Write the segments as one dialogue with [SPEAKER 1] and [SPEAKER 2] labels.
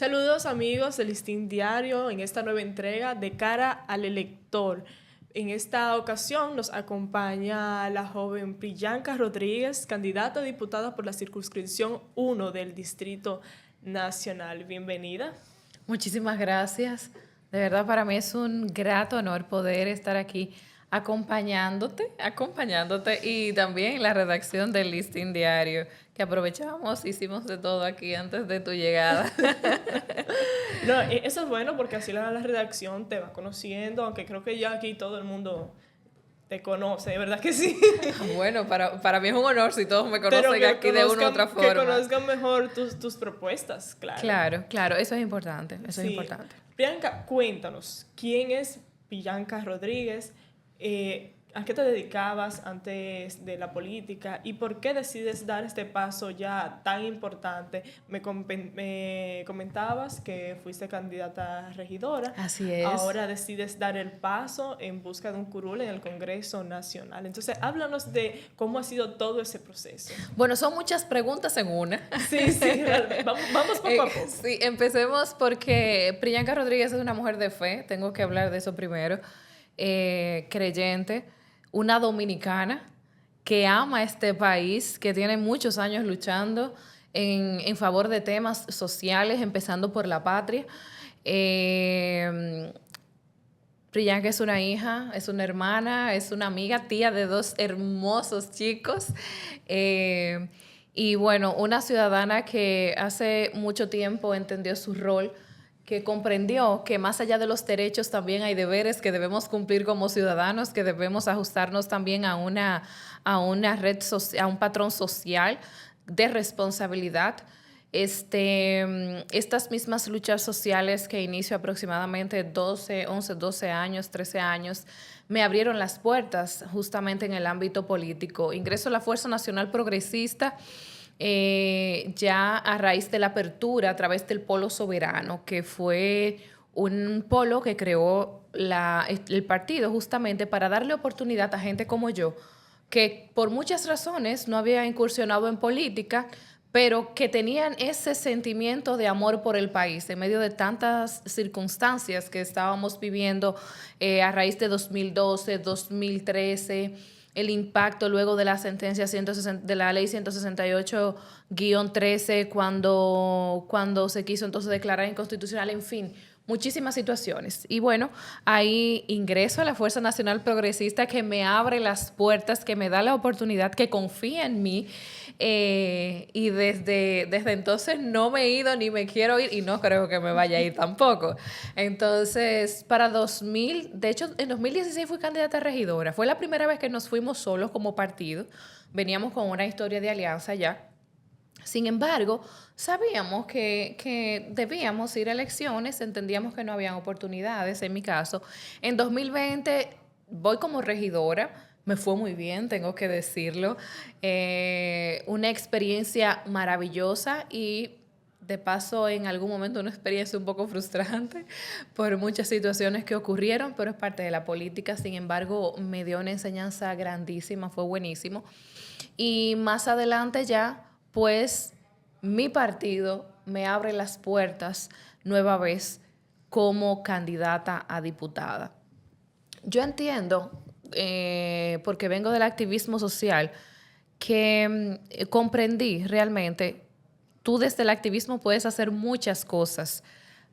[SPEAKER 1] Saludos amigos del Listín Diario en esta nueva entrega de Cara al Elector. En esta ocasión nos acompaña la joven Priyanka Rodríguez, candidata a diputada por la circunscripción 1 del Distrito Nacional. Bienvenida.
[SPEAKER 2] Muchísimas gracias. De verdad, para mí es un grato honor poder estar aquí acompañándote y también en la redacción del Listín Diario, que aprovechamos, hicimos de todo aquí antes de tu llegada.
[SPEAKER 1] No, eso es bueno porque así la redacción te va conociendo, aunque creo que ya aquí todo el mundo te conoce, ¿verdad que sí?
[SPEAKER 2] Bueno, para mí es un honor si todos me
[SPEAKER 1] Pero
[SPEAKER 2] conocen
[SPEAKER 1] que
[SPEAKER 2] aquí de una u otra
[SPEAKER 1] que
[SPEAKER 2] forma.
[SPEAKER 1] conozcan mejor tus propuestas, claro.
[SPEAKER 2] Claro, eso es importante, eso es
[SPEAKER 1] Sí.
[SPEAKER 2] importante.
[SPEAKER 1] Priyanka, cuéntanos, ¿quién es Priyanka Rodríguez? ¿A qué te dedicabas antes de la política? ¿Y por qué decides dar este paso ya tan importante? Me comentabas que fuiste candidata a regidora.
[SPEAKER 2] Así es.
[SPEAKER 1] Ahora decides dar el paso en busca de un curul en el Congreso Nacional. Entonces, háblanos de cómo ha sido todo ese proceso.
[SPEAKER 2] Bueno, son muchas preguntas en una.
[SPEAKER 1] Sí, realmente. Vamos poco a poco.
[SPEAKER 2] Sí, empecemos porque Priyanka Rodríguez es una mujer de fe, tengo que hablar de eso primero, creyente, una dominicana que ama este país, que tiene muchos años luchando en favor de temas sociales, empezando por la patria. Priyanka es una hija, es una hermana, es una amiga, tía de dos hermosos chicos. Y bueno, una ciudadana que hace mucho tiempo entendió su rol, que comprendió que más allá de los derechos también hay deberes que debemos cumplir como ciudadanos, que debemos ajustarnos también a una red social, a un patrón social de responsabilidad. Estas mismas luchas sociales que inicio aproximadamente 12 años, 13 años, me abrieron las puertas justamente en el ámbito político. Ingreso a la Fuerza Nacional Progresista ya a raíz de la apertura a través del Polo Soberano, que fue un polo que creó el partido justamente para darle oportunidad a gente como yo, que por muchas razones no había incursionado en política, pero que tenían ese sentimiento de amor por el país en medio de tantas circunstancias que estábamos viviendo a raíz de 2012, 2013, el impacto luego de la sentencia 160, de la ley 168-13, cuando se quiso entonces declarar inconstitucional, en fin, muchísimas situaciones. Y bueno, ahí ingreso a la Fuerza Nacional Progresista, que me abre las puertas, que me da la oportunidad, que confía en mí. Y desde entonces no me he ido ni me quiero ir y no creo que me vaya a ir tampoco. Entonces, de hecho, en 2016 fui candidata a regidora. Fue la primera vez que nos fuimos solos como partido. Veníamos con una historia de alianza ya. Sin embargo, sabíamos que debíamos ir a elecciones, entendíamos que no habían oportunidades, en mi caso. En 2020 voy como regidora, me fue muy bien, tengo que decirlo. Una experiencia maravillosa y de paso en algún momento una experiencia un poco frustrante por muchas situaciones que ocurrieron, pero es parte de la política. Sin embargo, me dio una enseñanza grandísima, fue buenísimo. Y más adelante ya, pues mi partido me abre las puertas nueva vez como candidata a diputada. Yo entiendo, porque vengo del activismo social, que comprendí realmente, tú desde el activismo puedes hacer muchas cosas,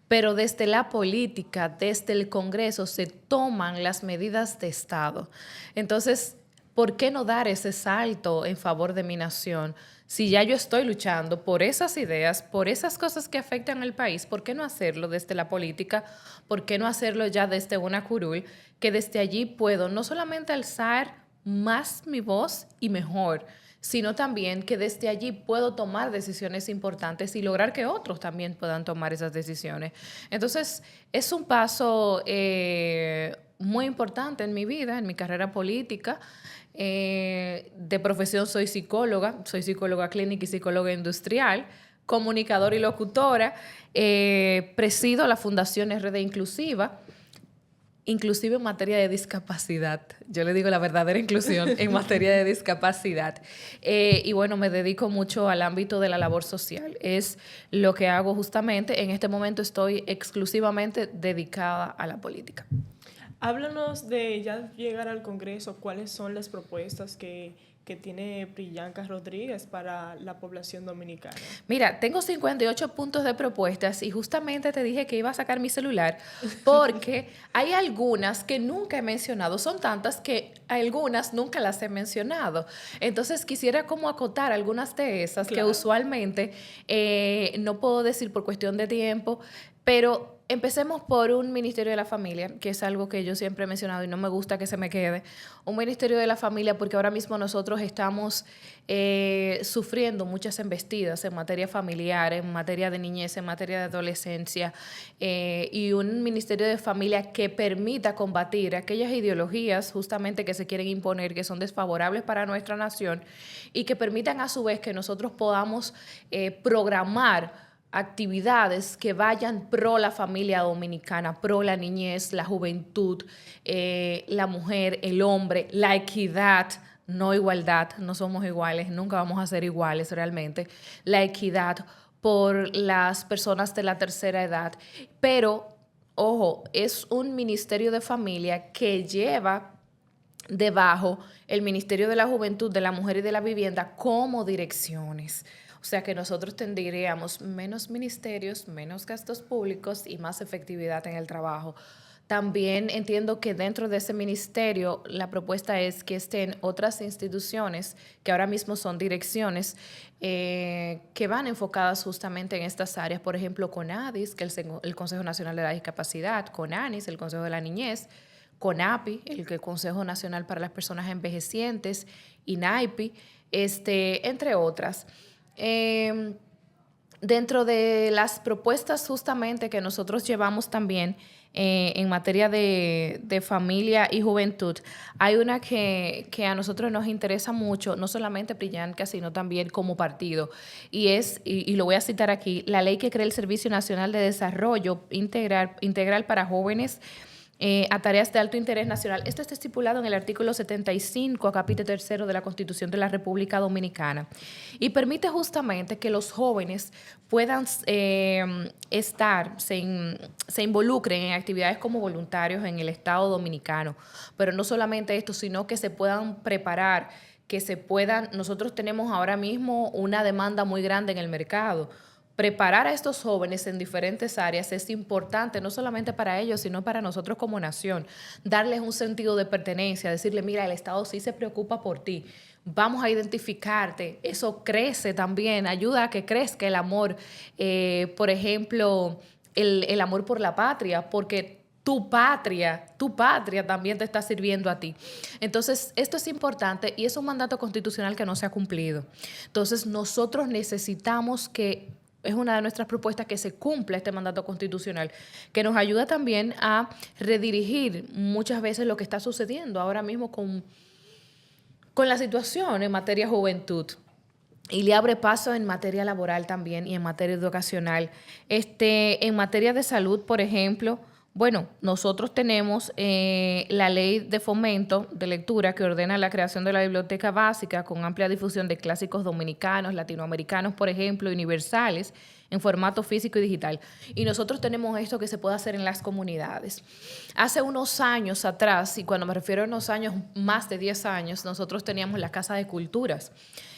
[SPEAKER 2] pero desde la política, desde el Congreso, se toman las medidas de Estado. Entonces, ¿por qué no dar ese salto en favor de mi nación? Si ya yo estoy luchando por esas ideas, por esas cosas que afectan al país, ¿por qué no hacerlo desde la política? ¿Por qué no hacerlo ya desde una curul? Que desde allí puedo no solamente alzar más mi voz y mejor, sino también que desde allí puedo tomar decisiones importantes y lograr que otros también puedan tomar esas decisiones. Entonces, es un paso muy importante en mi vida, en mi carrera política. De profesión soy psicóloga clínica y psicóloga industrial, comunicadora y locutora, presido la Fundación RD Inclusiva inclusive en materia de discapacidad. Yo le digo la verdadera inclusión en materia de discapacidad. Y bueno, me dedico mucho al ámbito de la labor social. Es lo que hago justamente. En este momento estoy exclusivamente dedicada a la política.
[SPEAKER 1] Háblanos de ya llegar al Congreso, cuáles son las propuestas que tiene Priyanka Rodríguez para la población dominicana.
[SPEAKER 2] Mira, tengo 58 puntos de propuestas y justamente te dije que iba a sacar mi celular porque hay algunas que nunca he mencionado. Son tantas que algunas nunca las he mencionado. Entonces quisiera como acotar algunas de esas que usualmente no puedo decir por cuestión de tiempo, pero empecemos por un Ministerio de la Familia, que es algo que yo siempre he mencionado y no me gusta que se me quede. Un Ministerio de la Familia porque ahora mismo nosotros estamos sufriendo muchas embestidas en materia familiar, en materia de niñez, en materia de adolescencia, y un Ministerio de Familia que permita combatir aquellas ideologías justamente que se quieren imponer, que son desfavorables para nuestra nación y que permitan a su vez que nosotros podamos programar actividades que vayan pro la familia dominicana, pro la niñez, la juventud, la mujer, el hombre, la equidad, no igualdad, no somos iguales, nunca vamos a ser iguales realmente, la equidad por las personas de la tercera edad, pero, ojo, es un ministerio de familia que lleva debajo el Ministerio de la Juventud, de la Mujer y de la Vivienda como direcciones. O sea que nosotros tendríamos menos ministerios, menos gastos públicos y más efectividad en el trabajo. También entiendo que dentro de ese ministerio la propuesta es que estén otras instituciones que ahora mismo son direcciones que van enfocadas justamente en estas áreas. Por ejemplo, CONADIS, que es el Consejo Nacional de la Discapacidad, CONANIS, el Consejo de la Niñez, CONAPI, el Consejo Nacional para las Personas Envejecientes, INAIPI, entre otras. Dentro de las propuestas justamente que nosotros llevamos también en materia de familia y juventud, hay una que a nosotros nos interesa mucho, no solamente Priyanka, sino también como partido, y lo voy a citar aquí, la ley que crea el Servicio Nacional de Desarrollo Integral para Jóvenes a tareas de alto interés nacional. Esto está estipulado en el artículo 75, capítulo 3 de la Constitución de la República Dominicana y permite justamente que los jóvenes puedan se involucren en actividades como voluntarios en el Estado dominicano. Pero no solamente esto, sino que se puedan preparar, nosotros tenemos ahora mismo una demanda muy grande en el mercado. Preparar a estos jóvenes en diferentes áreas es importante, no solamente para ellos, sino para nosotros como nación. Darles un sentido de pertenencia, decirle, mira, el Estado sí se preocupa por ti, vamos a identificarte. Eso crece también, ayuda a que crezca el amor, por ejemplo, el amor por la patria, porque tu patria también te está sirviendo a ti. Entonces, esto es importante y es un mandato constitucional que no se ha cumplido. Entonces, nosotros necesitamos es una de nuestras propuestas que se cumpla este mandato constitucional, que nos ayuda también a redirigir muchas veces lo que está sucediendo ahora mismo con la situación en materia juventud. Y le abre paso en materia laboral también y en materia educacional. En materia de salud, por ejemplo, bueno, nosotros tenemos la ley de fomento de lectura que ordena la creación de la biblioteca básica con amplia difusión de clásicos dominicanos, latinoamericanos, por ejemplo, universales, en formato físico y digital. Y nosotros tenemos esto que se puede hacer en las comunidades. Hace unos años atrás, y cuando me refiero a unos años, más de 10 años, nosotros teníamos las casas de culturas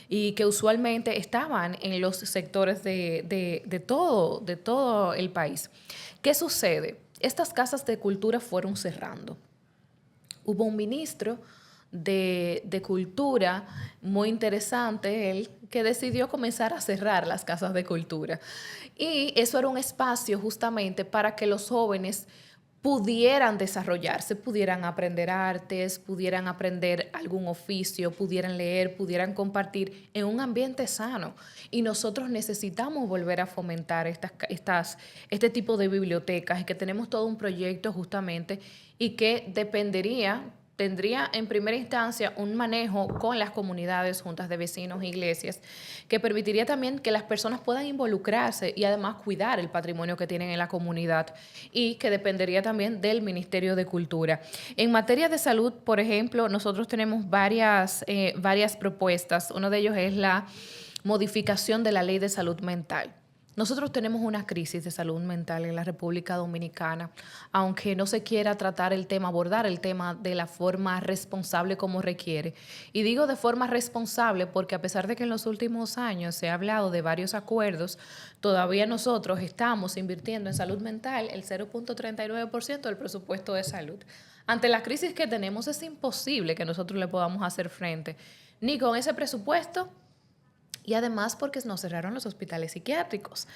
[SPEAKER 2] y que usualmente estaban en los sectores de todo el país. ¿Qué sucede? Estas casas de cultura fueron cerrando. Hubo un ministro de cultura muy interesante, él, que decidió comenzar a cerrar las casas de cultura. Y eso era un espacio justamente para que los jóvenes pudieran desarrollarse, pudieran aprender artes, pudieran aprender algún oficio, pudieran leer, pudieran compartir en un ambiente sano. Y nosotros necesitamos volver a fomentar este tipo de bibliotecas y que tenemos todo un proyecto justamente y que dependería tendría en primera instancia un manejo con las comunidades, juntas de vecinos, iglesias, que permitiría también que las personas puedan involucrarse y además cuidar el patrimonio que tienen en la comunidad, y que dependería también del Ministerio de Cultura. En materia de salud, por ejemplo, nosotros tenemos varias propuestas. Uno de ellos es la modificación de la Ley de Salud Mental. Nosotros tenemos una crisis de salud mental en la República Dominicana, aunque no se quiera tratar el tema, abordar el tema de la forma responsable como requiere. Y digo de forma responsable porque a pesar de que en los últimos años se ha hablado de varios acuerdos, todavía nosotros estamos invirtiendo en salud mental el 0.39% del presupuesto de salud. Ante la crisis que tenemos, es imposible que nosotros le podamos hacer frente ni con ese presupuesto, y además porque nos cerraron los hospitales psiquiátricos.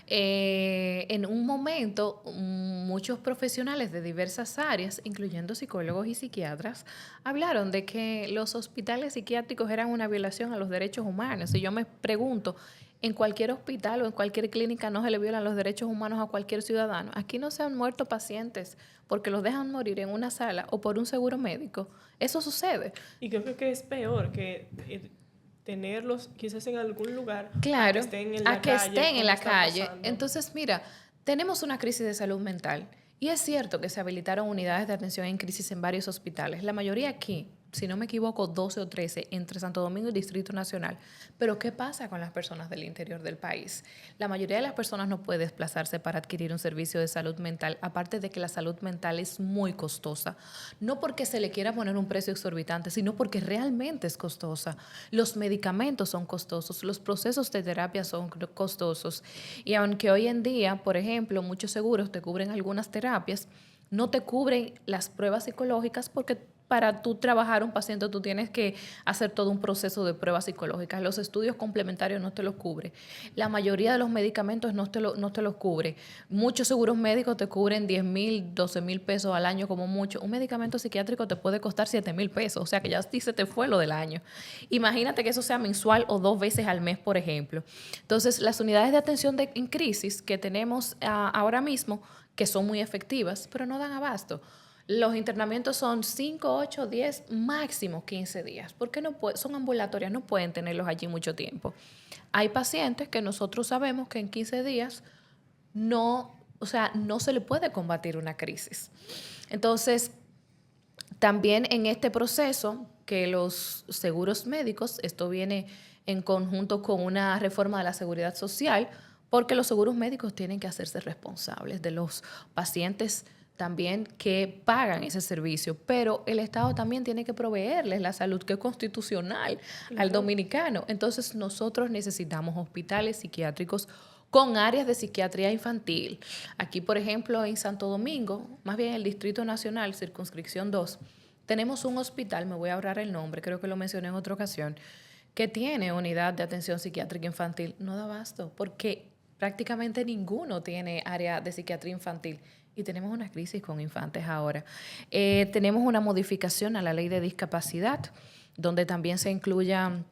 [SPEAKER 2] En un momento, muchos profesionales de diversas áreas, incluyendo psicólogos y psiquiatras, hablaron de que los hospitales psiquiátricos eran una violación a los derechos humanos. Y yo me pregunto, en cualquier hospital o en cualquier clínica no se le violan los derechos humanos a cualquier ciudadano. Aquí no se han muerto pacientes porque los dejan morir en una sala o por un seguro médico. Eso sucede.
[SPEAKER 1] Y creo que es peor que tenerlos quizás en algún lugar,
[SPEAKER 2] claro,
[SPEAKER 1] a que estén en la calle.
[SPEAKER 2] Entonces, mira, tenemos una crisis de salud mental y es cierto que se habilitaron unidades de atención en crisis en varios hospitales, la mayoría aquí, si no me equivoco, 12 o 13 entre Santo Domingo y Distrito Nacional. Pero ¿qué pasa con las personas del interior del país? La mayoría de las personas no puede desplazarse para adquirir un servicio de salud mental, aparte de que la salud mental es muy costosa. No porque se le quiera poner un precio exorbitante, sino porque realmente es costosa. Los medicamentos son costosos, los procesos de terapia son costosos. Y aunque hoy en día, por ejemplo, muchos seguros te cubren algunas terapias, no te cubren las pruebas psicológicas porque para tú trabajar un paciente tú tienes que hacer todo un proceso de pruebas psicológicas. Los estudios complementarios no te los cubre. La mayoría de los medicamentos no te los cubre. Muchos seguros médicos te cubren 10,000, 12,000 pesos al año como mucho. Un medicamento psiquiátrico te puede costar 7,000 pesos. O sea que ya se te fue lo del año. Imagínate que eso sea mensual o 2 veces al mes, por ejemplo. Entonces, las unidades de atención en crisis que tenemos ahora mismo, que son muy efectivas, pero no dan abasto. Los internamientos son 5, 8, 10, máximo 15 días. Porque son ambulatorias, no pueden tenerlos allí mucho tiempo. Hay pacientes que nosotros sabemos que en 15 días no se le puede combatir una crisis. Entonces, también en este proceso que los seguros médicos, esto viene en conjunto con una reforma de la seguridad social, porque los seguros médicos tienen que hacerse responsables de los pacientes también que pagan ese servicio, pero el Estado también tiene que proveerles la salud que es constitucional al dominicano. Entonces nosotros necesitamos hospitales psiquiátricos con áreas de psiquiatría infantil. Aquí, por ejemplo, en Santo Domingo, más bien el Distrito Nacional, Circunscripción 2, tenemos un hospital, me voy a ahorrar el nombre, creo que lo mencioné en otra ocasión, que tiene unidad de atención psiquiátrica infantil. No da abasto, porque prácticamente ninguno tiene área de psiquiatría infantil. Y tenemos una crisis con infantes ahora. Tenemos una modificación a la ley de discapacidad, donde también se incluya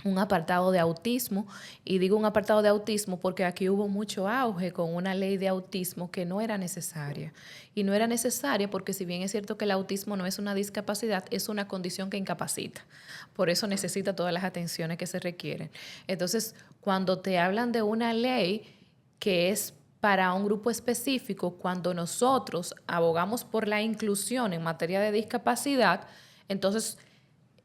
[SPEAKER 2] un apartado de autismo. Y digo un apartado de autismo porque aquí hubo mucho auge con una ley de autismo que no era necesaria. Y no era necesaria porque si bien es cierto que el autismo no es una discapacidad, es una condición que incapacita. Por eso necesita todas las atenciones que se requieren. Entonces, cuando te hablan de una ley que es para un grupo específico, cuando nosotros abogamos por la inclusión en materia de discapacidad, entonces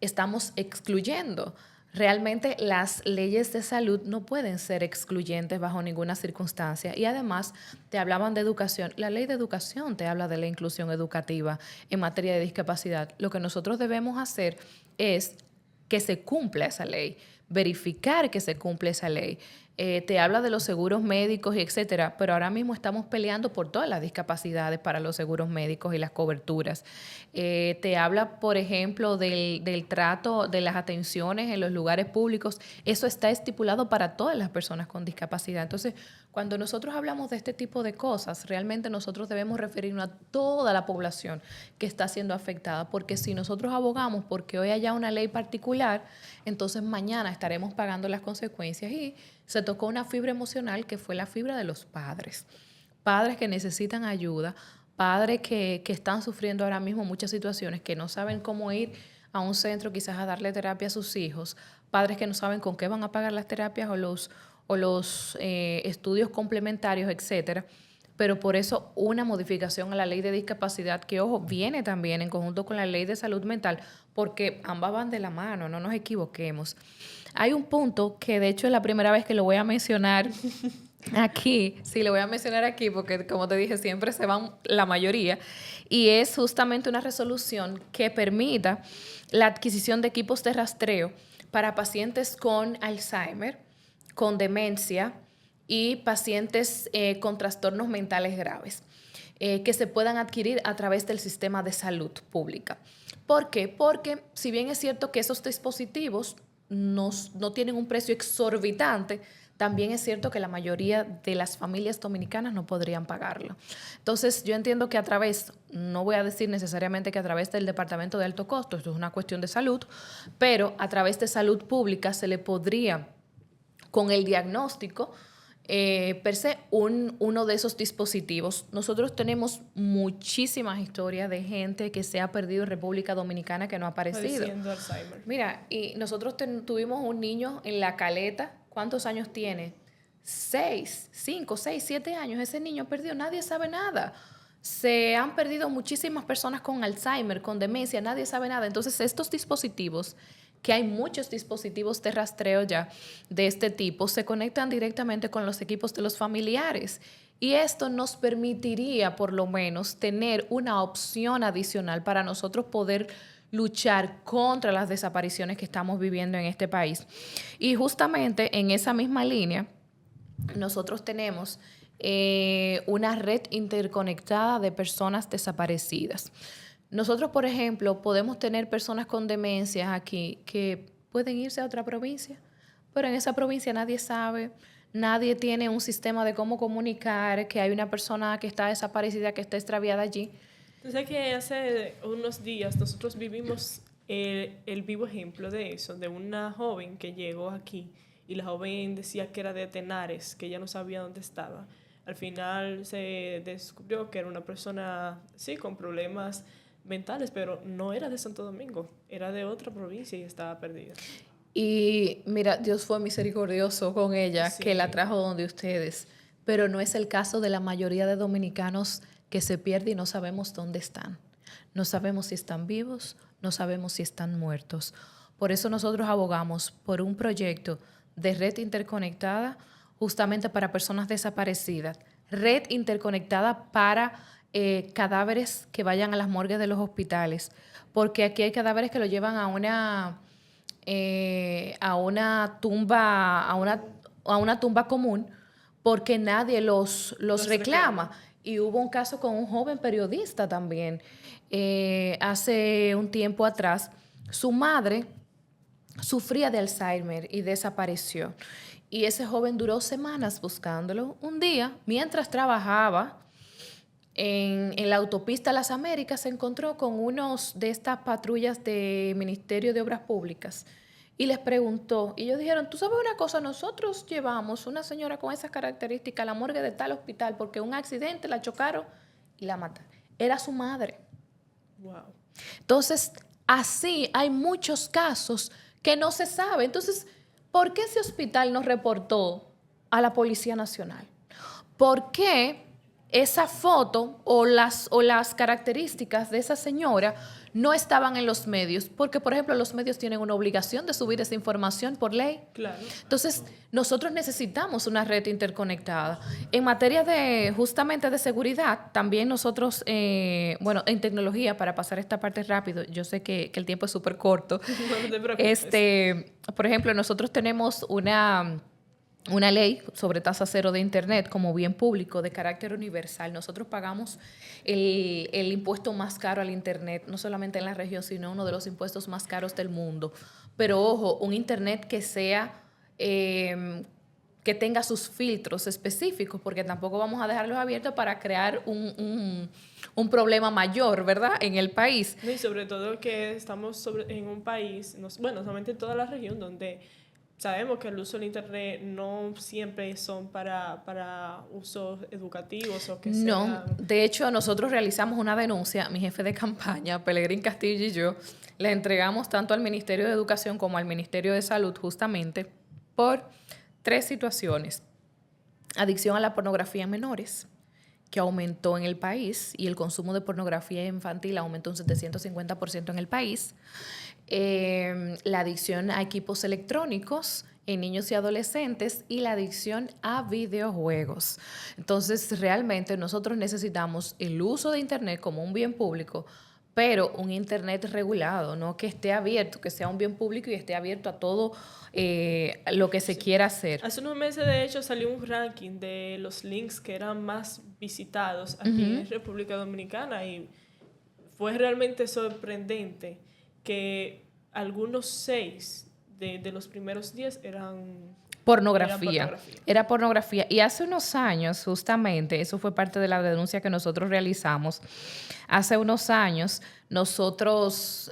[SPEAKER 2] estamos excluyendo. Realmente las leyes de salud no pueden ser excluyentes bajo ninguna circunstancia. Y además te hablaban de educación. La ley de educación te habla de la inclusión educativa en materia de discapacidad. Lo que nosotros debemos hacer es que se cumpla esa ley, verificar que se cumple esa ley. Te habla de los seguros médicos y etcétera, pero ahora mismo estamos peleando por todas las discapacidades para los seguros médicos y las coberturas. Te habla, por ejemplo, del trato de las atenciones en los lugares públicos. Eso está estipulado para todas las personas con discapacidad. Entonces, cuando nosotros hablamos de este tipo de cosas, realmente nosotros debemos referirnos a toda la población que está siendo afectada, porque si nosotros abogamos porque hoy haya una ley particular, entonces mañana estaremos pagando las consecuencias. Y se tocó una fibra emocional que fue la fibra de los padres. Padres que necesitan ayuda padres que están sufriendo ahora mismo muchas situaciones, que no saben cómo ir a un centro quizás a darle terapia a sus hijos, padres que no saben con qué van a pagar las terapias o los estudios complementarios, etcétera. Pero por eso una modificación a la ley de discapacidad, que ojo, viene también en conjunto con la ley de salud mental, porque ambas van de la mano, no nos equivoquemos. Hay un punto que de hecho es la primera vez que lo voy a mencionar aquí, sí, lo voy a mencionar aquí porque como te dije siempre se van la mayoría, y es justamente una resolución que permita la adquisición de equipos de rastreo para pacientes con Alzheimer, con demencia y pacientes con trastornos mentales graves, que se puedan adquirir a través del sistema de salud pública. ¿Por qué? Porque si bien es cierto que esos dispositivos no tienen un precio exorbitante, también es cierto que la mayoría de las familias dominicanas no podrían pagarlo. Entonces, yo entiendo que a través, no voy a decir necesariamente que a través del Departamento de Alto Costo, esto es una cuestión de salud, pero a través de salud pública se le podría, con el diagnóstico, per se, uno de esos dispositivos. Nosotros tenemos muchísimas historias de gente que se ha perdido en República Dominicana que no ha aparecido.
[SPEAKER 1] Padeciendo Alzheimer.
[SPEAKER 2] Mira, y nosotros tuvimos un niño en La Caleta. ¿Cuántos años tiene? 6, 5, 6, 7 años. Ese niño perdió, nadie sabe nada. Se han perdido muchísimas personas con Alzheimer, con demencia, nadie sabe nada. Entonces, estos dispositivos, que hay muchos dispositivos de rastreo ya de este tipo, se conectan directamente con los equipos de los familiares. Y esto nos permitiría, por lo menos, tener una opción adicional para nosotros poder luchar contra las desapariciones que estamos viviendo en este país. Y justamente en esa misma línea, nosotros tenemos una red interconectada de personas desaparecidas. Nosotros, por ejemplo, podemos tener personas con demencias aquí que pueden irse a otra provincia, pero en esa provincia nadie sabe, nadie tiene un sistema de cómo comunicar que hay una persona que está desaparecida, que está extraviada allí.
[SPEAKER 1] Entonces, que hace unos días nosotros vivimos el vivo ejemplo de eso, de una joven que llegó aquí y la joven decía que era de Tenares, que ella no sabía dónde estaba. Al final se descubrió que era una persona, sí, con problemas mentales, pero no era de Santo Domingo, era de otra provincia y estaba perdida.
[SPEAKER 2] Y mira, Dios fue misericordioso con ella,
[SPEAKER 1] Sí.
[SPEAKER 2] que la trajo donde ustedes, pero no es el caso de la mayoría de dominicanos que se pierde y no sabemos dónde están. No sabemos si están vivos, no sabemos si están muertos. Por eso nosotros abogamos por un proyecto de red interconectada justamente para personas desaparecidas, red interconectada para cadáveres que vayan a las morgues de los hospitales, porque aquí hay cadáveres que lo llevan a una tumba, a una tumba común, porque nadie los reclama. Y hubo un caso con un joven periodista también, hace un tiempo atrás. Su madre sufría de Alzheimer y desapareció. Y ese joven duró semanas buscándolo. Un día, mientras trabajaba en la autopista Las Américas, se encontró con unos de estas patrullas del Ministerio de Obras Públicas y les preguntó. Y ellos dijeron, tú sabes una cosa, nosotros llevamos una señora con esas características a la morgue de tal hospital porque un accidente la chocaron y la mataron. Era su madre.
[SPEAKER 1] Wow.
[SPEAKER 2] Entonces, así hay muchos casos que no se sabe. Entonces, ¿por qué ese hospital no reportó a la Policía Nacional? ¿Por qué esa foto o las características de esa señora no estaban en los medios? Porque, por ejemplo, los medios tienen una obligación de subir esa información por ley.
[SPEAKER 1] Claro.
[SPEAKER 2] Entonces, nosotros necesitamos una red interconectada. En materia de, justamente de seguridad, también nosotros, en tecnología, para pasar esta parte rápido, yo sé que el tiempo es súper corto.
[SPEAKER 1] No te preocupes.
[SPEAKER 2] Por ejemplo, nosotros tenemos una ley sobre tasa cero de Internet como bien público de carácter universal. Nosotros pagamos el impuesto más caro al Internet, no solamente en la región, sino uno de los impuestos más caros del mundo. Pero ojo, un Internet que sea, que tenga sus filtros específicos, porque tampoco vamos a dejarlos abiertos para crear un problema mayor, ¿verdad?, en el país.
[SPEAKER 1] Y sobre todo que estamos en un país, bueno, solamente en toda la región, donde sabemos que el uso del Internet no siempre son para usos educativos o que
[SPEAKER 2] No,
[SPEAKER 1] sean...
[SPEAKER 2] de hecho nosotros realizamos una denuncia, mi jefe de campaña, Pelegrín Castillo y yo, le entregamos tanto al Ministerio de Educación como al Ministerio de Salud justamente por 3 situaciones. Adicción a la pornografía en menores, que aumentó en el país, y el consumo de pornografía infantil aumentó un 750% en el país. La adicción a equipos electrónicos en niños y adolescentes y la adicción a videojuegos. Entonces, realmente nosotros necesitamos el uso de Internet como un bien público, pero un Internet regulado, no que esté abierto, que sea un bien público y esté abierto a todo lo que se quiera hacer.
[SPEAKER 1] Hace unos meses, de hecho, salió un ranking de los links que eran más visitados aquí en República Dominicana y fue realmente sorprendente que algunos 6 de los primeros 10 eran
[SPEAKER 2] Pornografía. Era pornografía. Y hace unos años, justamente, eso fue parte de la denuncia que nosotros realizamos. Hace unos años, nosotros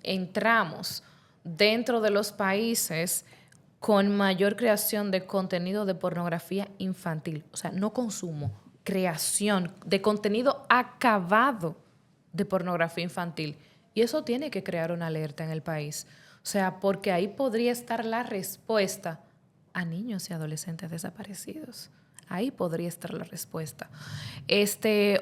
[SPEAKER 2] entramos dentro de los países con mayor creación de contenido de pornografía infantil. O sea, no consumo, creación de contenido acabado de pornografía infantil. Y eso tiene que crear una alerta en el país. O sea, porque ahí podría estar la respuesta a niños y adolescentes desaparecidos. Ahí podría estar la respuesta.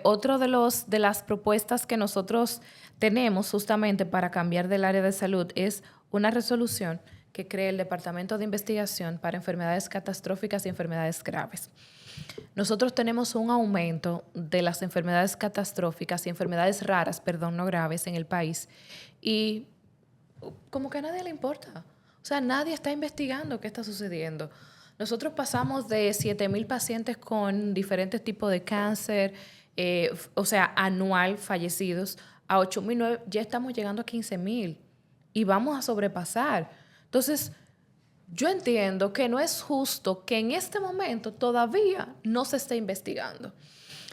[SPEAKER 2] Otro de las propuestas que nosotros tenemos justamente para cambiar del área de salud es una resolución que cree el Departamento de Investigación para Enfermedades Catastróficas y Enfermedades Graves. Nosotros tenemos un aumento de las enfermedades catastróficas y enfermedades raras, no graves, en el país. Y como que a nadie le importa. O sea, nadie está investigando qué está sucediendo. Nosotros pasamos de 7,000 pacientes con diferentes tipos de cáncer, anual fallecidos, a 8,000, ya estamos llegando a 15,000 y vamos a sobrepasar. Entonces, yo entiendo que no es justo que en este momento todavía no se esté investigando.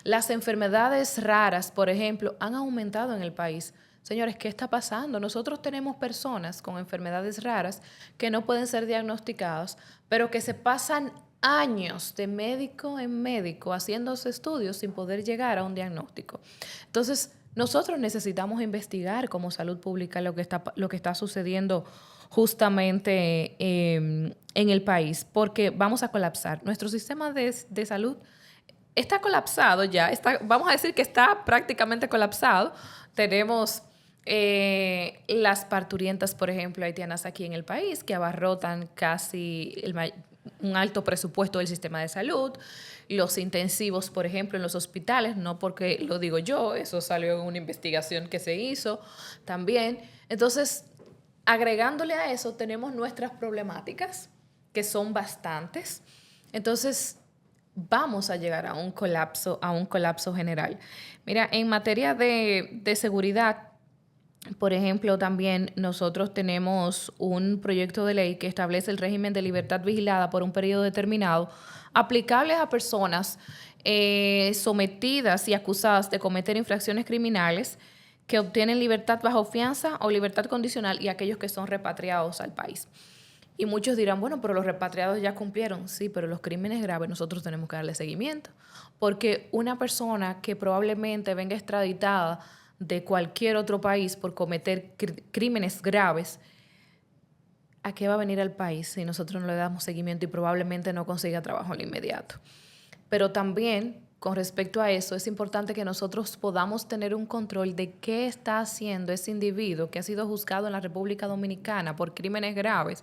[SPEAKER 2] Las enfermedades raras, por ejemplo, han aumentado en el país. Señores, ¿qué está pasando? Nosotros tenemos personas con enfermedades raras que no pueden ser diagnosticadas, pero que se pasan años de médico en médico haciéndose estudios sin poder llegar a un diagnóstico. Entonces, nosotros necesitamos investigar como salud pública lo que está sucediendo justamente en el país, porque vamos a colapsar. Nuestro sistema de salud está colapsado ya, vamos a decir que está prácticamente colapsado. Tenemos las parturientas, por ejemplo, haitianas aquí en el país, que abarrotan casi un alto presupuesto del sistema de salud. Los intensivos, por ejemplo, en los hospitales, no porque lo digo yo, eso salió en una investigación que se hizo también. Entonces, agregándole a eso, tenemos nuestras problemáticas, que son bastantes. Entonces, vamos a llegar a un colapso general. Mira, en materia de seguridad, por ejemplo, también nosotros tenemos un proyecto de ley que establece el régimen de libertad vigilada por un periodo determinado, aplicable a personas sometidas y acusadas de cometer infracciones criminales que obtienen libertad bajo fianza o libertad condicional y aquellos que son repatriados al país. Y muchos dirán, bueno, pero los repatriados ya cumplieron. Sí, pero los crímenes graves nosotros tenemos que darle seguimiento. Porque una persona que probablemente venga extraditada de cualquier otro país por cometer crímenes graves, ¿a qué va a venir al país si nosotros no le damos seguimiento y probablemente no consiga trabajo en lo inmediato? Pero también, con respecto a eso, es importante que nosotros podamos tener un control de qué está haciendo ese individuo que ha sido juzgado en la República Dominicana por crímenes graves,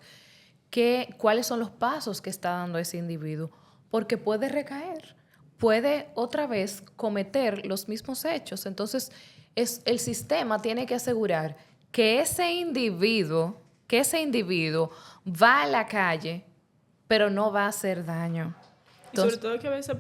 [SPEAKER 2] cuáles son los pasos que está dando ese individuo, porque puede recaer, puede otra vez cometer los mismos hechos. Entonces, el sistema tiene que asegurar que ese individuo va a la calle, pero no va a hacer daño.
[SPEAKER 1] Entonces, y sobre todo que a veces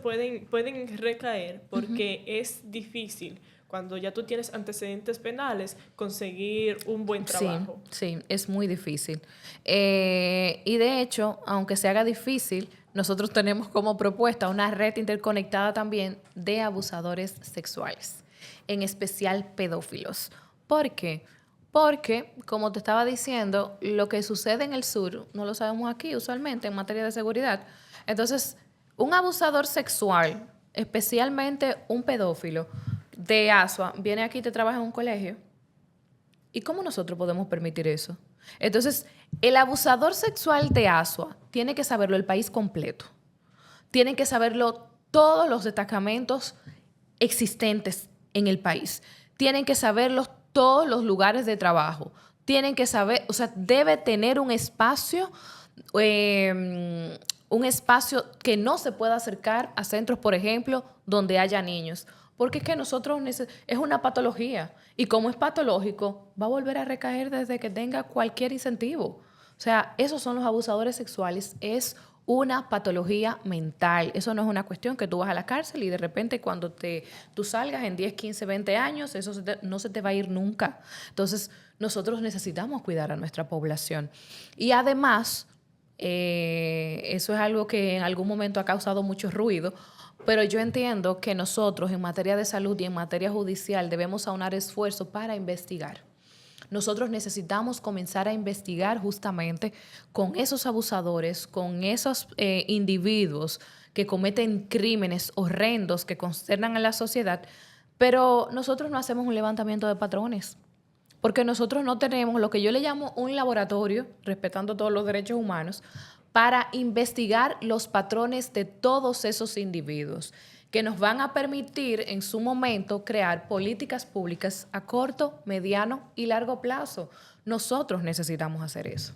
[SPEAKER 1] pueden recaer porque es difícil, cuando ya tú tienes antecedentes penales, conseguir un buen trabajo.
[SPEAKER 2] Sí, es muy difícil. Y de hecho, aunque se haga difícil, nosotros tenemos como propuesta una red interconectada también de abusadores sexuales, en especial pedófilos. ¿Por qué? Porque, como te estaba diciendo, lo que sucede en el sur no lo sabemos aquí usualmente en materia de seguridad. Entonces, un abusador sexual, especialmente un pedófilo de Asua, viene aquí y te trabaja en un colegio. ¿Y cómo nosotros podemos permitir eso? Entonces, el abusador sexual de Asua tiene que saberlo el país completo. Tienen que saberlo todos los destacamentos existentes en el país. Tienen que saberlo todos los lugares de trabajo. Tienen que saber, o sea, debe tener un espacio que no se pueda acercar a centros, por ejemplo, donde haya niños. Porque es que es una patología. Y como es patológico, va a volver a recaer desde que tenga cualquier incentivo. O sea, esos son los abusadores sexuales. Es una patología mental. Eso no es una cuestión que tú vas a la cárcel y de repente cuando tú salgas en 10, 15, 20 años, eso no se te va a ir nunca. Entonces, nosotros necesitamos cuidar a nuestra población. Y además, eso es algo que en algún momento ha causado mucho ruido, pero yo entiendo que nosotros en materia de salud y en materia judicial debemos aunar esfuerzos para investigar. Nosotros necesitamos comenzar a investigar justamente con esos abusadores, con esos individuos que cometen crímenes horrendos que consternan a la sociedad, pero nosotros no hacemos un levantamiento de patrones, porque nosotros no tenemos lo que yo le llamo un laboratorio, respetando todos los derechos humanos, para investigar los patrones de todos esos individuos que nos van a permitir en su momento crear políticas públicas a corto, mediano y largo plazo. Nosotros necesitamos hacer eso.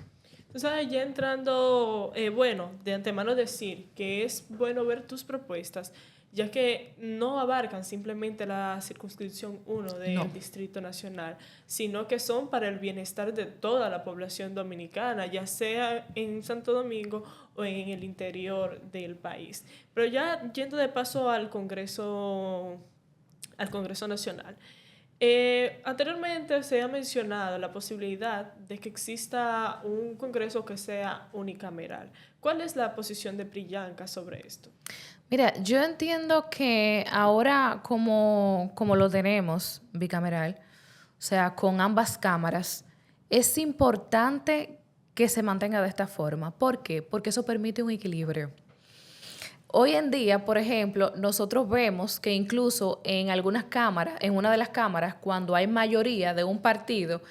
[SPEAKER 1] Entonces, ya entrando, bueno, de antemano decir que es bueno ver tus propuestas, ya que no abarcan simplemente la circunscripción 1 del Distrito Nacional, sino que son para el bienestar de toda la población dominicana, ya sea en Santo Domingo o en el interior del país. Pero ya yendo de paso al Congreso Nacional. Anteriormente se ha mencionado la posibilidad de que exista un Congreso que sea unicameral. ¿Cuál es la posición de Priyanka sobre esto?
[SPEAKER 2] Mira, yo entiendo que ahora como lo tenemos bicameral, o sea, con ambas cámaras, es importante que se mantenga de esta forma. ¿Por qué? Porque eso permite un equilibrio. Hoy en día, por ejemplo, nosotros vemos que incluso en algunas cámaras, en una de las cámaras, cuando hay mayoría de un partido,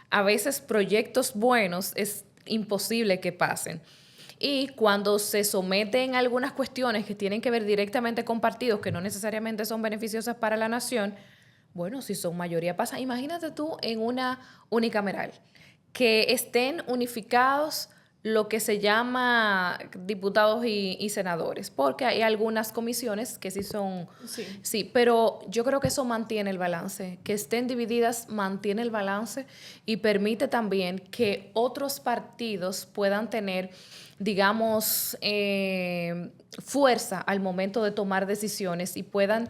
[SPEAKER 2] a veces proyectos buenos es imposible que pasen. Y cuando se someten algunas cuestiones que tienen que ver directamente con partidos que no necesariamente son beneficiosas para la nación, bueno, si son mayoría pasa. Imagínate tú en una unicameral, que estén unificados lo que se llama diputados y senadores, porque hay algunas comisiones que sí son... Sí, pero yo creo que eso mantiene el balance. Que estén divididas mantiene el balance y permite también que otros partidos puedan tener, digamos, fuerza al momento de tomar decisiones y puedan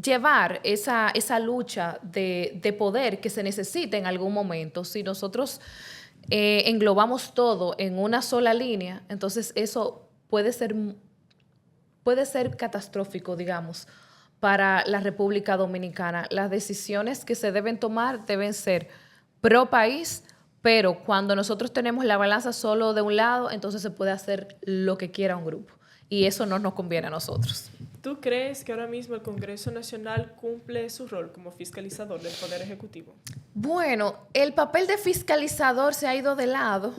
[SPEAKER 2] llevar esa lucha de poder que se necesita en algún momento. Si nosotros englobamos todo en una sola línea, entonces eso puede ser catastrófico, digamos, para la República Dominicana. Las decisiones que se deben tomar deben ser pro país, pero cuando nosotros tenemos la balanza solo de un lado, entonces se puede hacer lo que quiera un grupo. Y eso no nos conviene a nosotros.
[SPEAKER 1] ¿Tú crees que ahora mismo el Congreso Nacional cumple su rol como fiscalizador del Poder Ejecutivo?
[SPEAKER 2] Bueno, el papel de fiscalizador se ha ido de lado.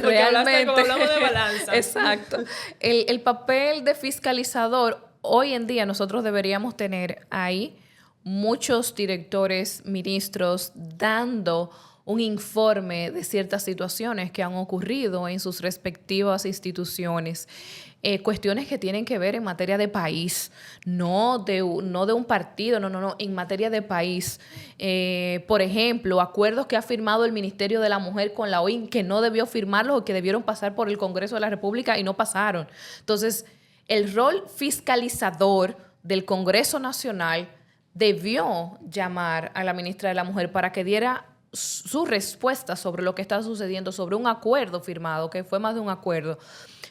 [SPEAKER 1] Realmente, como hablamos de balanza.
[SPEAKER 2] Exacto. El papel de fiscalizador, hoy en día nosotros deberíamos tener ahí muchos directores, ministros, dando un informe de ciertas situaciones que han ocurrido en sus respectivas instituciones. Cuestiones que tienen que ver en materia de país, no de un partido, no, en materia de país. Por ejemplo, acuerdos que ha firmado el Ministerio de la Mujer con la OIM que no debió firmarlos o que debieron pasar por el Congreso de la República y no pasaron. Entonces, el rol fiscalizador del Congreso Nacional debió llamar a la ministra de la Mujer para que diera su respuesta sobre lo que está sucediendo, sobre un acuerdo firmado, que fue más de un acuerdo.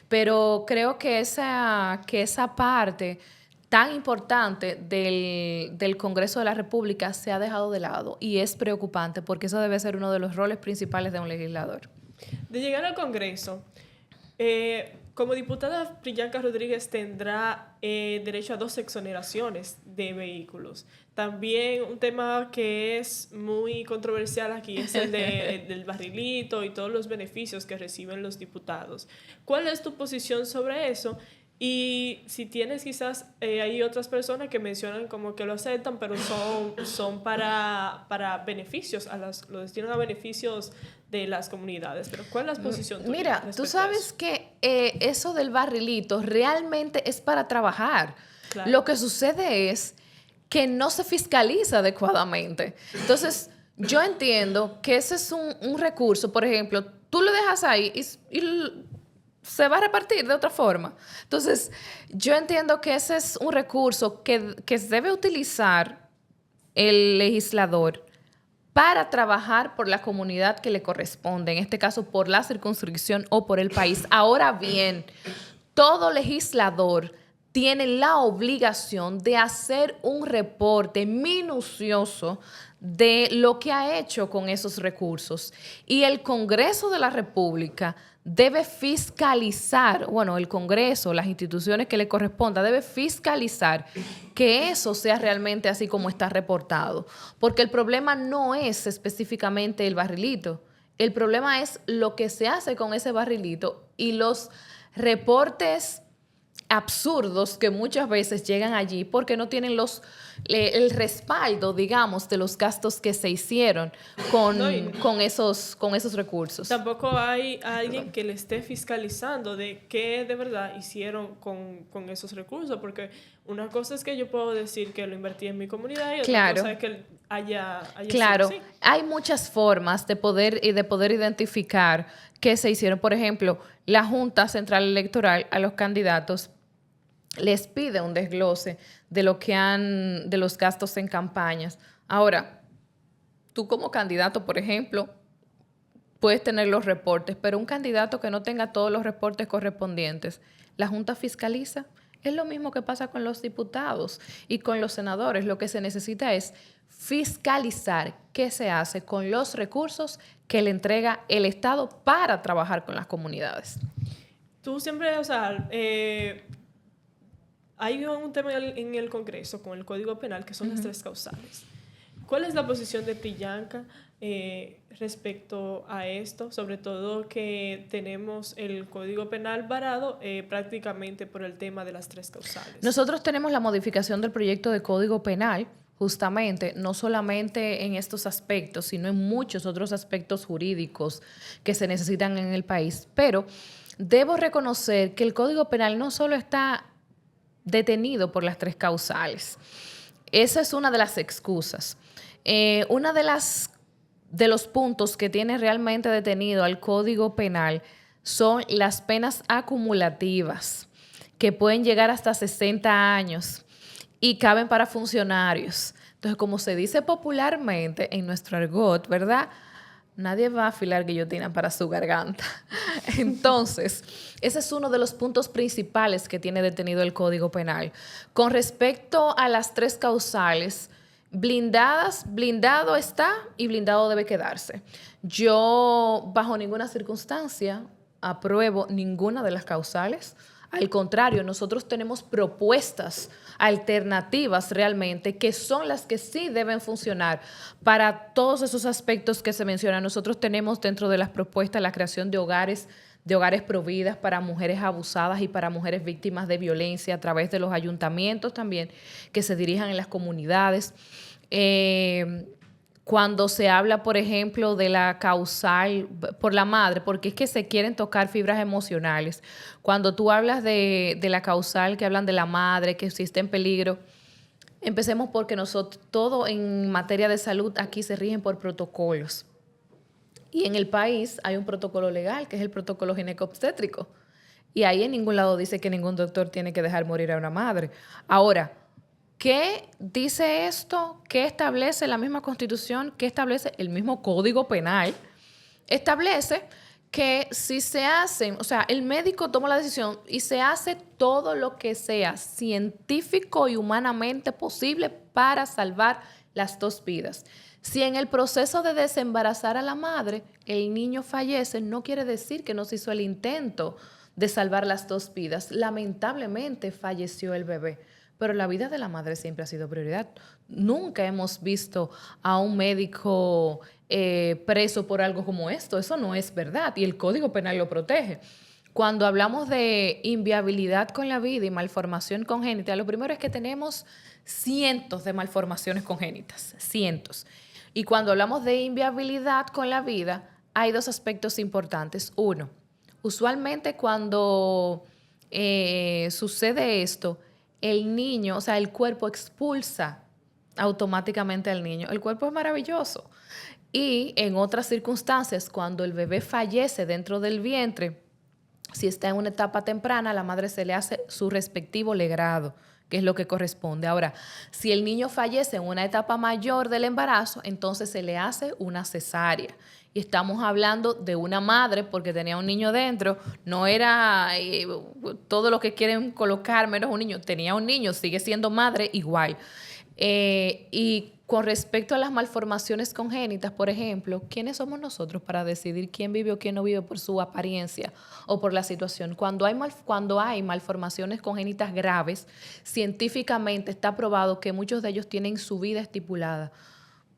[SPEAKER 2] Pero creo que esa parte tan importante del Congreso de la República se ha dejado de lado y es preocupante porque eso debe ser uno de los roles principales de un legislador.
[SPEAKER 1] De llegar al Congreso, como diputada, Priyanka Rodríguez tendrá derecho a 2 exoneraciones de vehículos. También un tema que es muy controversial aquí es el del barrilito y todos los beneficios que reciben los diputados. ¿Cuál es tu posición sobre eso? Y si tienes quizás, hay otras personas que mencionan como que lo aceptan, pero son para beneficios, lo destinan a beneficios de las comunidades. Pero ¿cuál es la posición tuya?
[SPEAKER 2] Mira, tú sabes que eso del barrilito realmente es para trabajar. Claro. Lo que sucede es que no se fiscaliza adecuadamente. Entonces, yo entiendo que ese es un recurso. Por ejemplo, tú lo dejas ahí y se va a repartir de otra forma. Entonces, yo entiendo que ese es un recurso que debe utilizar el legislador para trabajar por la comunidad que le corresponde, en este caso por la circunscripción o por el país. Ahora bien, todo legislador tiene la obligación de hacer un reporte minucioso de lo que ha hecho con esos recursos. Y el Congreso de la República debe fiscalizar, bueno, el Congreso, las instituciones que le corresponda, debe fiscalizar que eso sea realmente así como está reportado. Porque el problema no es específicamente el barrilito. El problema es lo que se hace con ese barrilito y los reportes absurdos que muchas veces llegan allí porque no tienen el respaldo, digamos, de los gastos que se hicieron con esos recursos.
[SPEAKER 1] Tampoco hay alguien que le esté fiscalizando de qué de verdad hicieron con esos recursos, porque una cosa es que yo puedo decir que lo invertí en mi comunidad y otra cosa es que haya
[SPEAKER 2] claro,
[SPEAKER 1] sido así.
[SPEAKER 2] Hay muchas formas de poder identificar qué se hicieron. Por ejemplo, la Junta Central Electoral a los candidatos les pide un desglose de de los gastos en campañas. Ahora, tú como candidato, por ejemplo, puedes tener los reportes, pero un candidato que no tenga todos los reportes correspondientes, la Junta fiscaliza. Es lo mismo que pasa con los diputados y con los senadores. Lo que se necesita es fiscalizar qué se hace con los recursos que le entrega el Estado para trabajar con las comunidades.
[SPEAKER 1] Tú siempre, o sea, hay un tema en el Congreso con el Código Penal que son las 3 causales. ¿Cuál es la posición de Priyanka respecto a esto? Sobre todo que tenemos el Código Penal varado prácticamente por el tema de las 3 causales.
[SPEAKER 2] Nosotros tenemos la modificación del proyecto de Código Penal, justamente, no solamente en estos aspectos, sino en muchos otros aspectos jurídicos que se necesitan en el país. Pero debo reconocer que el Código Penal no solo está detenido por las 3 causales. Esa es una de las excusas. Una de los puntos que tiene realmente detenido al Código Penal son las penas acumulativas, que pueden llegar hasta 60 años y caben para funcionarios. Entonces, como se dice popularmente en nuestro argot, ¿verdad? Nadie va a afilar guillotina para su garganta. Entonces, ese es uno de los puntos principales que tiene detenido el Código Penal. Con respecto a las 3 causales, blindado está y blindado debe quedarse. Yo, bajo ninguna circunstancia, apruebo ninguna de las causales. Al contrario, nosotros tenemos propuestas alternativas realmente que son las que sí deben funcionar para todos esos aspectos que se mencionan. Nosotros tenemos dentro de las propuestas la creación de hogares providas para mujeres abusadas y para mujeres víctimas de violencia a través de los ayuntamientos también que se dirijan en las comunidades. Cuando se habla, por ejemplo, de la causal por la madre, porque es que se quieren tocar fibras emocionales. Cuando tú hablas de la causal que hablan de la madre, que si está en peligro, empecemos porque nosotros, todo en materia de salud aquí se rigen por protocolos. Y en el país hay un protocolo legal, que es el protocolo ginecobstétrico. Y ahí en ningún lado dice que ningún doctor tiene que dejar morir a una madre. Ahora, ¿qué dice esto? ¿Qué establece la misma Constitución? ¿Qué establece el mismo Código Penal? Establece que si se hacen, o sea, el médico toma la decisión y se hace todo lo que sea científico y humanamente posible para salvar las dos vidas. Si en el proceso de desembarazar a la madre el niño fallece, no quiere decir que no se hizo el intento de salvar las dos vidas. Lamentablemente falleció el bebé, pero la vida de la madre siempre ha sido prioridad. Nunca hemos visto a un médico preso por algo como esto. Eso no es verdad y el Código Penal lo protege. Cuando hablamos de inviabilidad con la vida y malformación congénita, lo primero es que tenemos cientos de malformaciones congénitas, cientos. Y cuando hablamos de inviabilidad con la vida, hay dos aspectos importantes. Uno, usualmente cuando sucede esto, el niño, o sea, el cuerpo expulsa automáticamente al niño. El cuerpo es maravilloso. Y en otras circunstancias, cuando el bebé fallece dentro del vientre, si está en una etapa temprana, a la madre se le hace su respectivo legrado, que es lo que corresponde. Ahora, si el niño fallece en una etapa mayor del embarazo, entonces se le hace una cesárea. Y estamos hablando de una madre porque tenía un niño dentro, no era todo lo que quieren colocar menos un niño, tenía un niño, sigue siendo madre igual. Y con respecto a las malformaciones congénitas, por ejemplo, ¿quiénes somos nosotros para decidir quién vive o quién no vive por su apariencia o por la situación? Cuando hay malformaciones congénitas graves, científicamente está probado que muchos de ellos tienen su vida estipulada.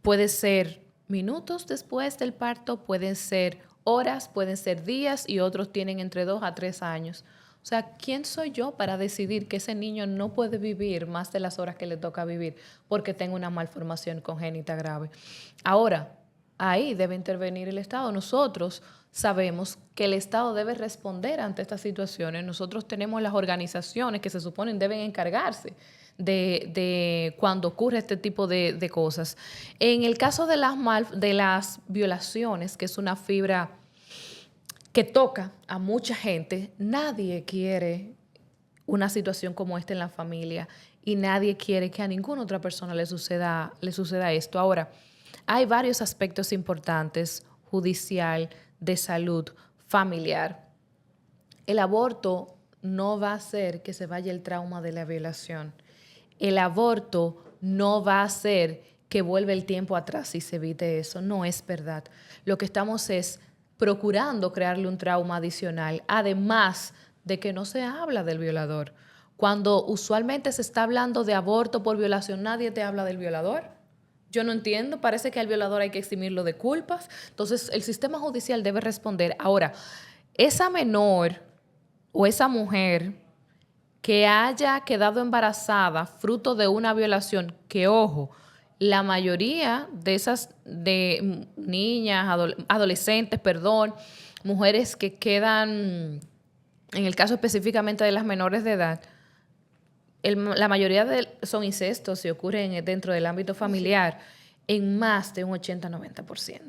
[SPEAKER 2] Puede ser minutos después del parto, pueden ser horas, pueden ser días y otros tienen entre 2 a 3 años. O sea, ¿quién soy yo para decidir que ese niño no puede vivir más de las horas que le toca vivir porque tenga una malformación congénita grave? Ahora, ahí debe intervenir el Estado. Nosotros sabemos que el Estado debe responder ante estas situaciones. Nosotros tenemos las organizaciones que se suponen deben encargarse de cuando ocurre este tipo de cosas. En el caso de las violaciones, que es una fibra que toca a mucha gente, nadie quiere una situación como esta en la familia y nadie quiere que a ninguna otra persona le suceda esto. Ahora, hay varios aspectos importantes, judicial, de salud, familiar. El aborto no va a hacer que se vaya el trauma de la violación. El aborto no va a hacer que vuelva el tiempo atrás y se evite eso. No es verdad. Lo que estamos es procurando crearle un trauma adicional, además de que no se habla del violador. Cuando usualmente se está hablando de aborto por violación, nadie te habla del violador. Yo no entiendo, parece que al violador hay que eximirlo de culpas. Entonces, el sistema judicial debe responder. Ahora, esa menor o esa mujer que haya quedado embarazada fruto de una violación, que ojo, la mayoría de esas de niñas, adolescentes, mujeres que quedan, en el caso específicamente de las menores de edad, la mayoría son incestos y ocurren dentro del ámbito familiar en más de un 80-90%.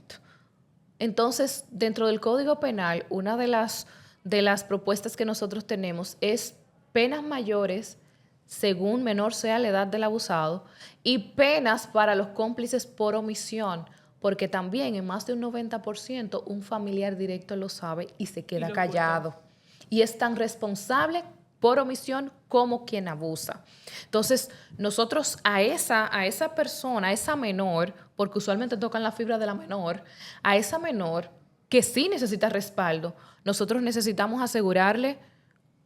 [SPEAKER 2] Entonces, dentro del Código Penal, una de las propuestas que nosotros tenemos es penas mayores según menor sea la edad del abusado, y penas para los cómplices por omisión, porque también en más de un 90% un familiar directo lo sabe y se queda callado. Y es tan responsable por omisión como quien abusa. Entonces, nosotros a esa persona, a esa menor, porque usualmente tocan la fibra de la menor, a esa menor que sí necesita respaldo, nosotros necesitamos asegurarle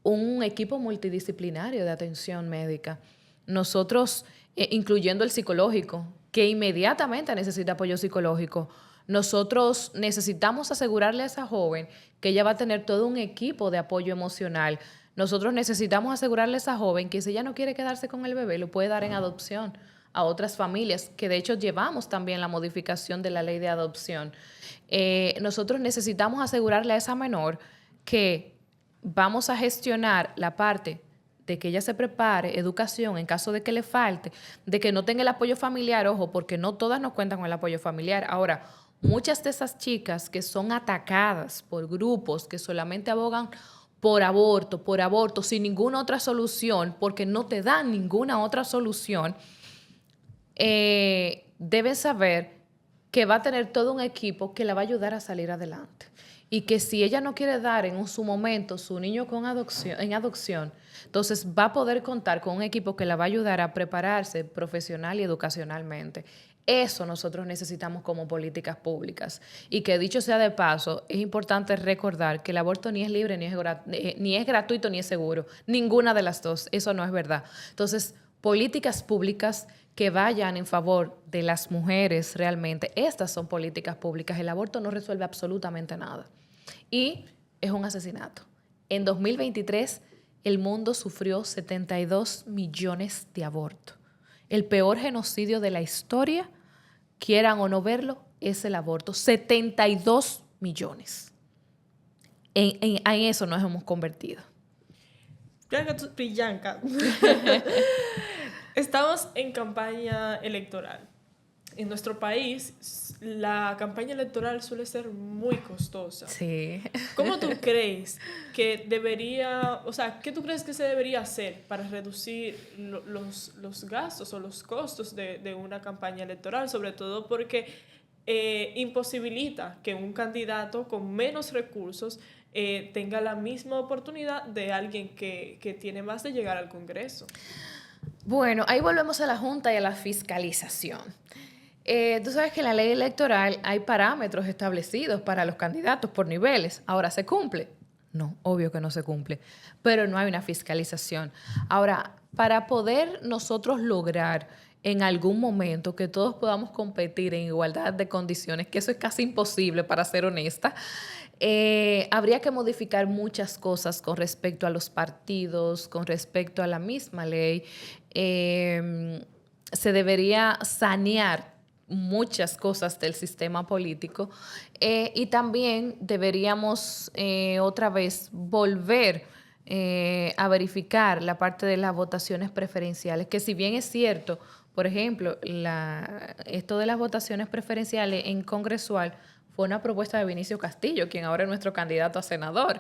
[SPEAKER 2] un equipo multidisciplinario de atención médica. Nosotros, incluyendo el psicológico, que inmediatamente necesita apoyo psicológico, nosotros necesitamos asegurarle a esa joven que ella va a tener todo un equipo de apoyo emocional. Nosotros necesitamos asegurarle a esa joven que si ella no quiere quedarse con el bebé, lo puede dar en adopción a otras familias, que de hecho llevamos también la modificación de la ley de adopción. Nosotros necesitamos asegurarle a esa menor que vamos a gestionar la parte de que ella se prepare, educación en caso de que le falte, de que no tenga el apoyo familiar, ojo, porque no todas nos cuentan con el apoyo familiar. Ahora, muchas de esas chicas que son atacadas por grupos que solamente abogan por aborto, sin ninguna otra solución, porque no te dan ninguna otra solución, deben saber que va a tener todo un equipo que la va a ayudar a salir adelante. y que si ella no quiere dar en su momento su niño en adopción, entonces va a poder contar con un equipo que la va a ayudar a prepararse profesional y educacionalmente. Eso nosotros necesitamos como políticas públicas. Y que dicho sea de paso, es importante recordar que el aborto ni es libre, ni es gratuito, ni es seguro. Ninguna de las dos. Eso no es verdad. Entonces, políticas públicas que vayan en favor de las mujeres realmente. Estas son políticas públicas. El aborto no resuelve absolutamente nada. Y es un asesinato. En 2023, el mundo sufrió 72 millones de abortos. El peor genocidio de la historia, quieran o no verlo, es el aborto. 72 millones. En eso nos hemos convertido.
[SPEAKER 1] Priyanka, estamos en campaña electoral. En nuestro país, la campaña electoral suele ser muy costosa.
[SPEAKER 2] Sí.
[SPEAKER 1] ¿Cómo tú crees que debería, o sea, qué tú crees que se debería hacer para reducir los gastos o los costos de una campaña electoral? Sobre todo porque imposibilita que un candidato con menos recursos tenga la misma oportunidad de alguien que tiene más de llegar al Congreso.
[SPEAKER 2] Bueno, ahí volvemos a la Junta y a la fiscalización. Tú sabes que en la ley electoral hay parámetros establecidos para los candidatos por niveles. Ahora, ¿se cumple? No, obvio que no se cumple, pero no hay una fiscalización. Ahora, para poder nosotros lograr en algún momento que todos podamos competir en igualdad de condiciones, que eso es casi imposible, para ser honesta, habría que modificar muchas cosas con respecto a los partidos, con respecto a la misma ley. Se debería sanear muchas cosas del sistema político y también deberíamos otra vez volver a verificar la parte de las votaciones preferenciales, que si bien es cierto, por ejemplo, esto de las votaciones preferenciales en congresual fue una propuesta de Vinicio Castillo, quien ahora es nuestro candidato a senador.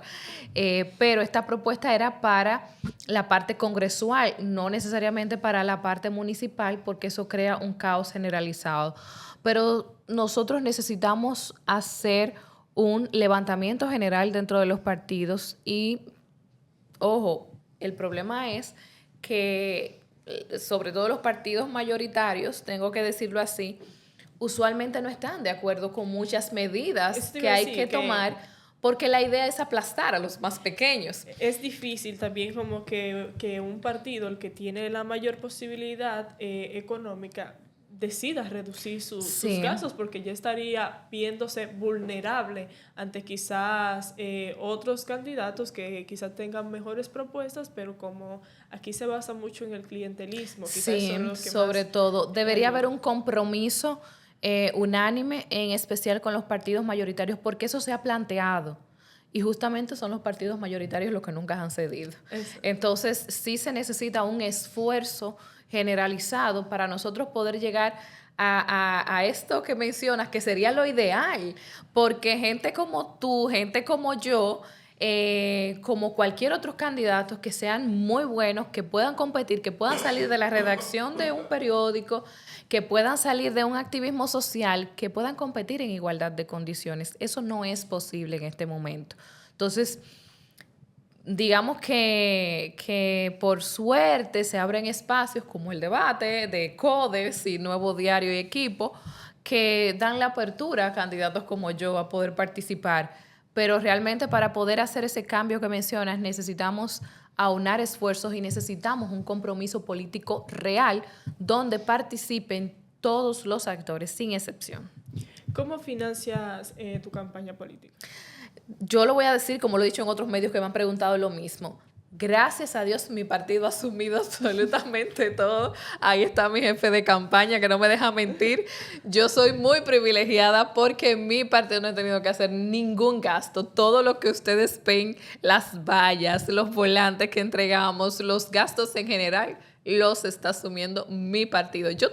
[SPEAKER 2] Pero esta propuesta era para la parte congresual, no necesariamente para la parte municipal, porque eso crea un caos generalizado. Pero nosotros necesitamos hacer un levantamiento general dentro de los partidos y, ojo, el problema es que, sobre todo los partidos mayoritarios, tengo que decirlo así, usualmente no están de acuerdo con muchas medidas que hay que tomar, porque la idea es aplastar a los más pequeños.
[SPEAKER 1] Es difícil también como que un partido, el que tiene la mayor posibilidad económica, decida reducir sus gastos, porque ya estaría viéndose vulnerable ante quizás otros candidatos que quizás tengan mejores propuestas, pero como aquí se basa mucho en el clientelismo, quizás son los que
[SPEAKER 2] sobre
[SPEAKER 1] más
[SPEAKER 2] todo, debería haber un compromiso unánime, en especial con los partidos mayoritarios, porque eso se ha planteado. Y justamente son los partidos mayoritarios los que nunca han cedido. Entonces, sí se necesita un esfuerzo generalizado para nosotros poder llegar a esto que mencionas, que sería lo ideal, porque gente como tú, gente como yo, como cualquier otro candidato, que sean muy buenos, que puedan competir, que puedan salir de la redacción de un periódico, que puedan salir de un activismo social, que puedan competir en igualdad de condiciones. Eso no es posible en este momento. Entonces, digamos que por suerte se abren espacios como el debate de CODES y Nuevo Diario y Equipo, que dan la apertura a candidatos como yo a poder participar. Pero realmente, para poder hacer ese cambio que mencionas, necesitamos aunar esfuerzos y necesitamos un compromiso político real donde participen todos los actores, sin excepción.
[SPEAKER 1] ¿Cómo financias tu campaña política?
[SPEAKER 2] Yo lo voy a decir, como lo he dicho en otros medios que me han preguntado lo mismo. Gracias a Dios, mi partido ha asumido absolutamente todo. Ahí está mi jefe de campaña, que no me deja mentir. Yo soy muy privilegiada porque mi partido no ha tenido que hacer ningún gasto. Todo lo que ustedes ven, las vallas, los volantes que entregamos, los gastos en general, los está asumiendo mi partido. Yo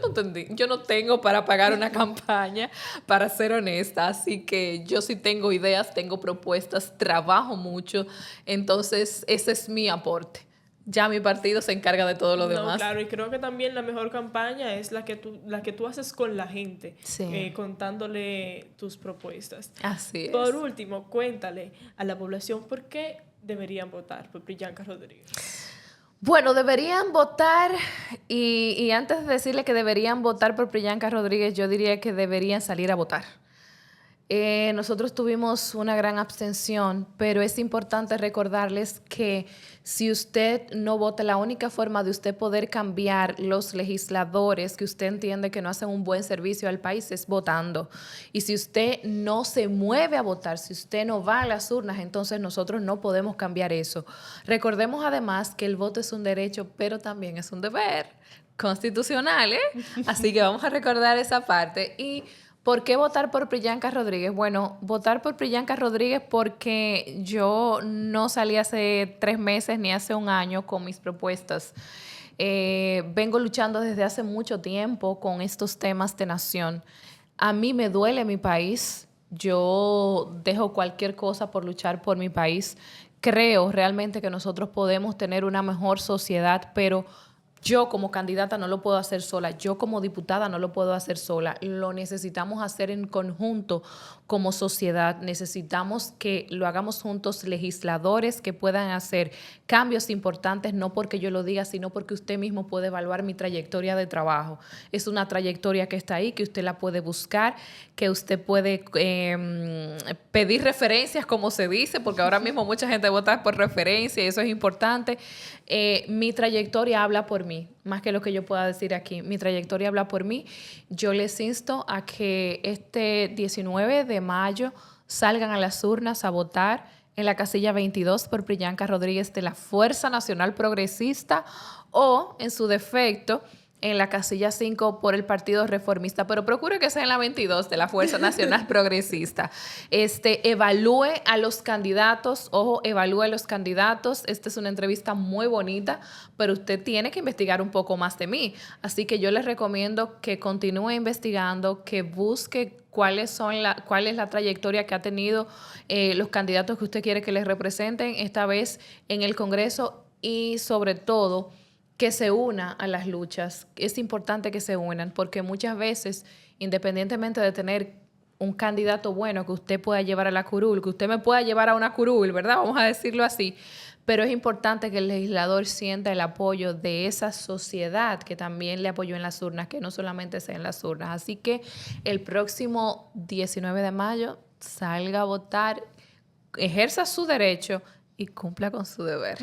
[SPEAKER 2] no tengo para pagar una campaña, para ser honesta, así que yo sí tengo ideas, tengo propuestas, trabajo mucho, entonces ese es mi aporte. ya mi partido se encarga de todo lo
[SPEAKER 1] No,
[SPEAKER 2] demás.
[SPEAKER 1] claro, y creo que también la mejor campaña es la que tú haces con la gente,
[SPEAKER 2] Sí.
[SPEAKER 1] contándole tus propuestas.
[SPEAKER 2] Así
[SPEAKER 1] Por
[SPEAKER 2] es.
[SPEAKER 1] último, cuéntale a la población por qué deberían votar por Priyanka Rodríguez.
[SPEAKER 2] Bueno, deberían votar, y antes de decirle que deberían votar por Priyanka Rodríguez, yo diría que deberían salir a votar. Nosotros tuvimos una gran abstención, pero es importante recordarles que si usted no vota, la única forma de usted poder cambiar los legisladores que usted entiende que no hacen un buen servicio al país es votando. Y si usted no se mueve a votar, si usted no va a las urnas, entonces nosotros no podemos cambiar eso. Recordemos además que el voto es un derecho, pero también es un deber constitucional, ¿eh? Así que vamos a recordar esa parte. Y ¿por qué votar por Priyanka Rodríguez? Bueno, votar por Priyanka Rodríguez porque yo no salí hace 3 meses ni hace un año con mis propuestas. Vengo luchando desde hace mucho tiempo con estos temas de nación. A mí me duele mi país. Yo dejo cualquier cosa por luchar por mi país. Creo realmente que nosotros podemos tener una mejor sociedad, pero yo como candidata no lo puedo hacer sola, yo como diputada no lo puedo hacer sola, lo necesitamos hacer en conjunto como sociedad, necesitamos que lo hagamos juntos, legisladores que puedan hacer cambios importantes, no porque yo lo diga, sino porque usted mismo puede evaluar mi trayectoria de trabajo. Es una trayectoria que está ahí, que usted la puede buscar, que usted puede pedir referencias, como se dice, porque ahora mismo mucha gente vota por referencia y eso es importante. Mi trayectoria habla por mí, más que lo que yo pueda decir aquí. Mi trayectoria habla por mí. Yo les insto a que este 19 de mayo salgan a las urnas a votar en la casilla 22 por Priyanka Rodríguez de la Fuerza Nacional Progresista o, en su defecto, en la casilla 5 por el Partido Reformista, pero procure que sea en la 22 de la Fuerza Nacional Progresista. Evalúe a los candidatos, ojo, evalúe a los candidatos. Esta es una entrevista muy bonita, pero usted tiene que investigar un poco más de mí. Así que yo les recomiendo que continúe investigando, que busque cuál es la trayectoria que ha tenido los candidatos que usted quiere que les representen esta vez en el Congreso y sobre todo que se una a las luchas. Es importante que se unan porque muchas veces, independientemente de tener un candidato bueno que usted pueda llevar a la curul, que usted me pueda llevar a una curul, ¿verdad? Vamos a decirlo así. Pero es importante que el legislador sienta el apoyo de esa sociedad que también le apoyó en las urnas, que no solamente sea en las urnas. Así que el próximo 19 de mayo salga a votar, ejerza su derecho y cumpla con su deber.